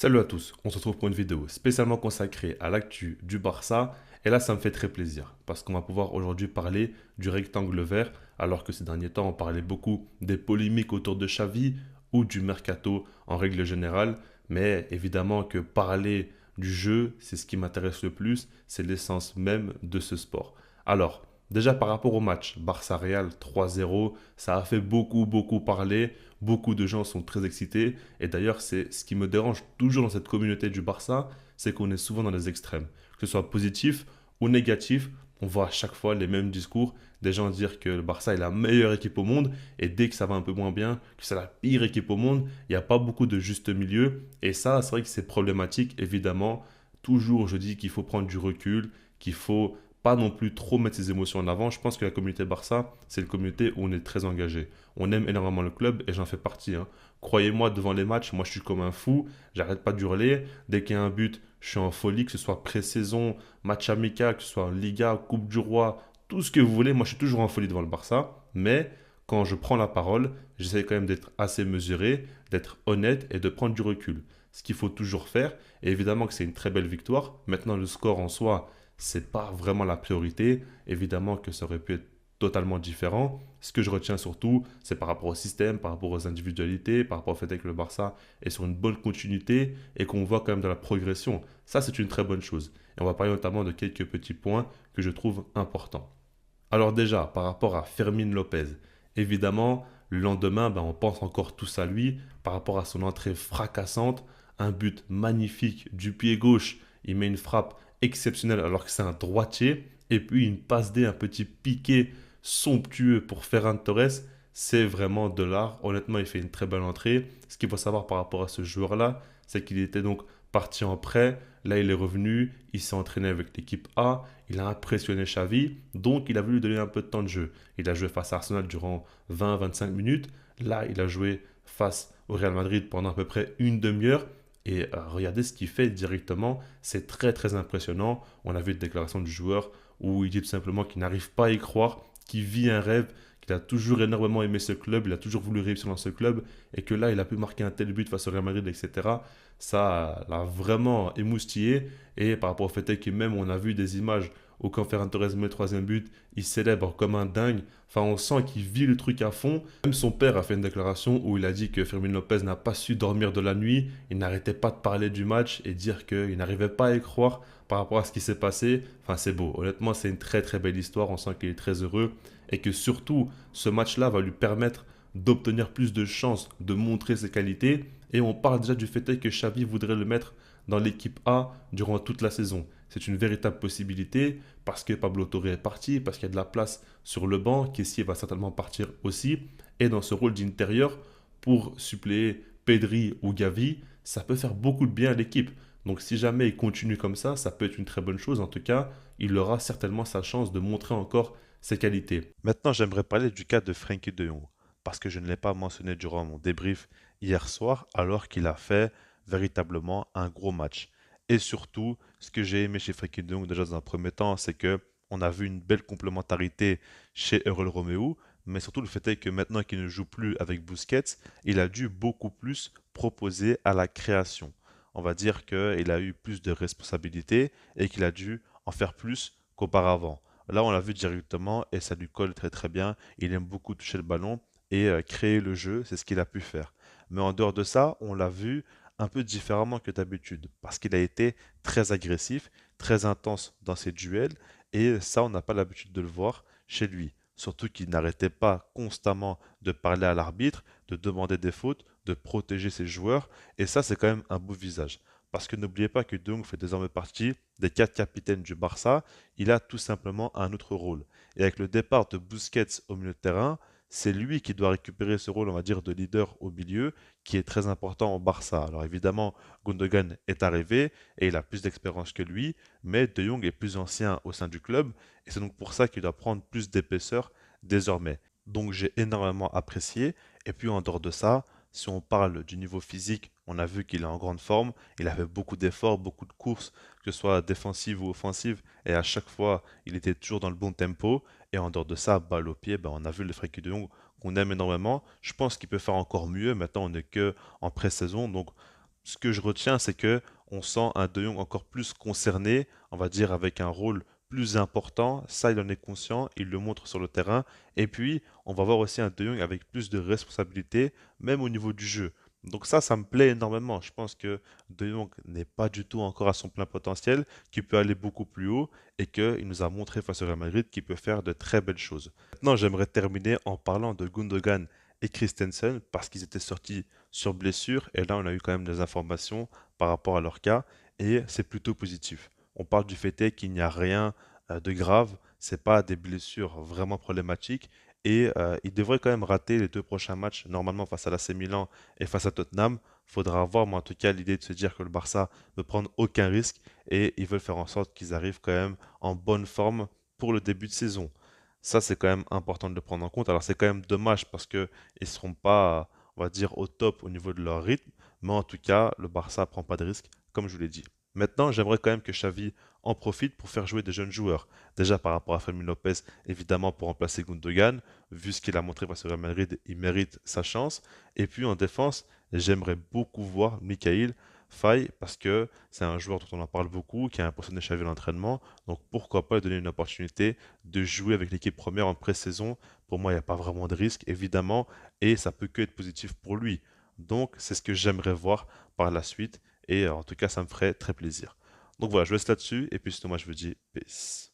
Salut à tous, on se retrouve pour une vidéo spécialement consacrée à l'actu du Barça. Et là, ça me fait très plaisir parce qu'on va pouvoir aujourd'hui parler du rectangle vert, alors que ces derniers temps, on parlait beaucoup des polémiques autour de Xavi ou du mercato en règle générale. Mais évidemment que parler du jeu, c'est ce qui m'intéresse le plus, c'est l'essence même de ce sport. Alors, déjà par rapport au match Barça-Real 3-0, ça a fait beaucoup parler. Beaucoup de gens sont très excités. Et d'ailleurs, c'est ce qui me dérange toujours dans cette communauté du Barça, c'est qu'on est souvent dans les extrêmes. Que ce soit positif ou négatif, on voit à chaque fois les mêmes discours. Des gens dire que le Barça est la meilleure équipe au monde, et dès que ça va un peu moins bien, que c'est la pire équipe au monde, il n'y a pas beaucoup de juste milieu. Et ça, c'est vrai que c'est problématique, évidemment. Toujours, je dis qu'il faut prendre du recul, qu'il faut pas non plus trop mettre ses émotions en avant. Je pense que la communauté Barça, c'est une communauté où on est très engagé. On aime énormément le club et j'en fais partie, hein. Croyez-moi, devant les matchs, moi je suis comme un fou, j'arrête pas d'hurler. Dès qu'il y a un but, je suis en folie, que ce soit pré-saison, match amical, que ce soit Liga, Coupe du Roi, tout ce que vous voulez. Moi je suis toujours en folie devant le Barça. Mais quand je prends la parole, j'essaie quand même d'être assez mesuré, d'être honnête et de prendre du recul. Ce qu'il faut toujours faire. Et évidemment que c'est une très belle victoire. Maintenant, le score en soi, c'est pas vraiment la priorité. Évidemment que ça aurait pu être totalement différent. Ce que je retiens surtout, c'est par rapport au système, par rapport aux individualités, par rapport au fait que le Barça est sur une bonne continuité et qu'on voit quand même de la progression. Ça, c'est une très bonne chose. Et on va parler notamment de quelques petits points que je trouve importants. Alors déjà, par rapport à Fermín Lopez, évidemment, le lendemain, on pense encore tous à lui par rapport à son entrée fracassante, un but magnifique du pied gauche, il met une frappe exceptionnelle alors que c'est un droitier, et puis une passe D, un petit piqué somptueux pour Ferran Torres, c'est vraiment de l'art. Honnêtement, il fait une très belle entrée. Ce qu'il faut savoir par rapport à ce joueur-là, c'est qu'il était donc parti en prêt. Là, il est revenu, il s'est entraîné avec l'équipe A, il a impressionné Xavi, donc il a voulu lui donner un peu de temps de jeu. Il a joué face à Arsenal durant 20-25 minutes. Là, il a joué face au Real Madrid pendant à peu près une demi-heure. Et regardez ce qu'il fait directement, c'est très impressionnant. On a vu une déclaration du joueur où il dit tout simplement qu'il n'arrive pas à y croire, qu'il vit un rêve, qu'il a toujours énormément aimé ce club, il a toujours voulu réussir dans ce club, et que là, il a pu marquer un tel but face au Real Madrid, etc. Ça l'a vraiment émoustillé. Et par rapport au fait que même on a vu des images où quand Ferran Torres met le troisième but, il célèbre comme un dingue. Enfin, on sent qu'il vit le truc à fond. Même son père a fait une déclaration où il a dit que Fermin Lopez n'a pas su dormir de la nuit. Il n'arrêtait pas de parler du match et dire qu'il n'arrivait pas à y croire par rapport à ce qui s'est passé. Enfin, c'est beau. Honnêtement, c'est une très belle histoire. On sent qu'il est très heureux et que surtout, ce match-là va lui permettre d'obtenir plus de chances de montrer ses qualités. Et on parle déjà du fait que Xavi voudrait le mettre dans l'équipe A durant toute la saison. C'est une véritable possibilité parce que Pablo Torre est parti, parce qu'il y a de la place sur le banc, Kessié va certainement partir aussi. Et dans ce rôle d'intérieur, pour suppléer Pedri ou Gavi, ça peut faire beaucoup de bien à l'équipe. Donc si jamais il continue comme ça peut être une très bonne chose. En tout cas, il aura certainement sa chance de montrer encore ses qualités. Maintenant, j'aimerais parler du cas de Frenkie de Jong, parce que je ne l'ai pas mentionné durant mon débrief hier soir, alors qu'il a fait véritablement un gros match. Et surtout, ce que j'ai aimé chez Frenkie de Jong déjà dans un premier temps, c'est que on a vu une belle complémentarité chez Erol Romeo, mais surtout le fait est que maintenant qu'il ne joue plus avec Busquets, il a dû beaucoup plus proposer à la création. On va dire qu'il a eu plus de responsabilités et qu'il a dû en faire plus qu'auparavant. Là, on l'a vu directement et ça lui colle très bien. Il aime beaucoup toucher le ballon et créer le jeu, c'est ce qu'il a pu faire. Mais en dehors de ça, on l'a vu un peu différemment que d'habitude parce qu'il a été très agressif, très intense dans ses duels et ça, on n'a pas l'habitude de le voir chez lui. Surtout qu'il n'arrêtait pas constamment de parler à l'arbitre, de demander des fautes, de protéger ses joueurs et ça, c'est quand même un beau visage. Parce que n'oubliez pas que De Jong fait désormais partie des quatre capitaines du Barça, il a tout simplement un autre rôle. Et avec le départ de Busquets au milieu de terrain, c'est lui qui doit récupérer ce rôle, on va dire, de leader au milieu, qui est très important au Barça. Alors évidemment, Gundogan est arrivé et il a plus d'expérience que lui, mais De Jong est plus ancien au sein du club, et c'est donc pour ça qu'il doit prendre plus d'épaisseur désormais. Donc j'ai énormément apprécié, et puis en dehors de ça, si on parle du niveau physique, on a vu qu'il est en grande forme, il a fait beaucoup d'efforts, beaucoup de courses, que ce soit défensive ou offensive, et à chaque fois, il était toujours dans le bon tempo. Et en dehors de ça, balle au pied, on a vu le Frenkie de Jong qu'on aime énormément. Je pense qu'il peut faire encore mieux. Maintenant, on n'est que en pré-saison, donc ce que je retiens, c'est que on sent un De Jong encore plus concerné, on va dire avec un rôle plus important. Ça, il en est conscient, il le montre sur le terrain. Et puis, on va voir aussi un De Jong avec plus de responsabilités, même au niveau du jeu. Donc ça me plaît énormément. Je pense que De Jong n'est pas du tout encore à son plein potentiel, qu'il peut aller beaucoup plus haut et qu'il nous a montré face au Real Madrid qu'il peut faire de très belles choses. Maintenant, j'aimerais terminer en parlant de Gundogan et Christensen parce qu'ils étaient sortis sur blessure et là on a eu quand même des informations par rapport à leur cas et c'est plutôt positif. On parle du fait est qu'il n'y a rien de grave, c'est pas des blessures vraiment problématiques et ils devraient quand même rater les deux prochains matchs normalement face à l'AC Milan et face à Tottenham. Faudra avoir, mais en tout cas l'idée de se dire que le Barça ne prendre aucun risque et ils veulent faire en sorte qu'ils arrivent quand même en bonne forme pour le début de saison. Ça, c'est quand même important de le prendre en compte. Alors, c'est quand même dommage parce qu'ils ne seront pas, on va dire, au top au niveau de leur rythme. Mais en tout cas, le Barça prend pas de risque, comme je vous l'ai dit. Maintenant, j'aimerais quand même que Xavi en profite pour faire jouer des jeunes joueurs. Déjà par rapport à Fermin Lopez, évidemment pour remplacer Gundogan. Vu ce qu'il a montré face au Real Madrid, il mérite sa chance. Et puis en défense, j'aimerais beaucoup voir Mikhail Faye parce que c'est un joueur dont on en parle beaucoup, qui a impressionné Xavi à l'entraînement. Donc pourquoi pas lui donner une opportunité de jouer avec l'équipe première en pré-saison. Pour moi, il n'y a pas vraiment de risque, évidemment, et ça peut que être positif pour lui. Donc, c'est ce que j'aimerais voir par la suite, et en tout cas, ça me ferait très plaisir. Donc voilà, je laisse là-dessus, et puis sinon, moi, je vous dis peace.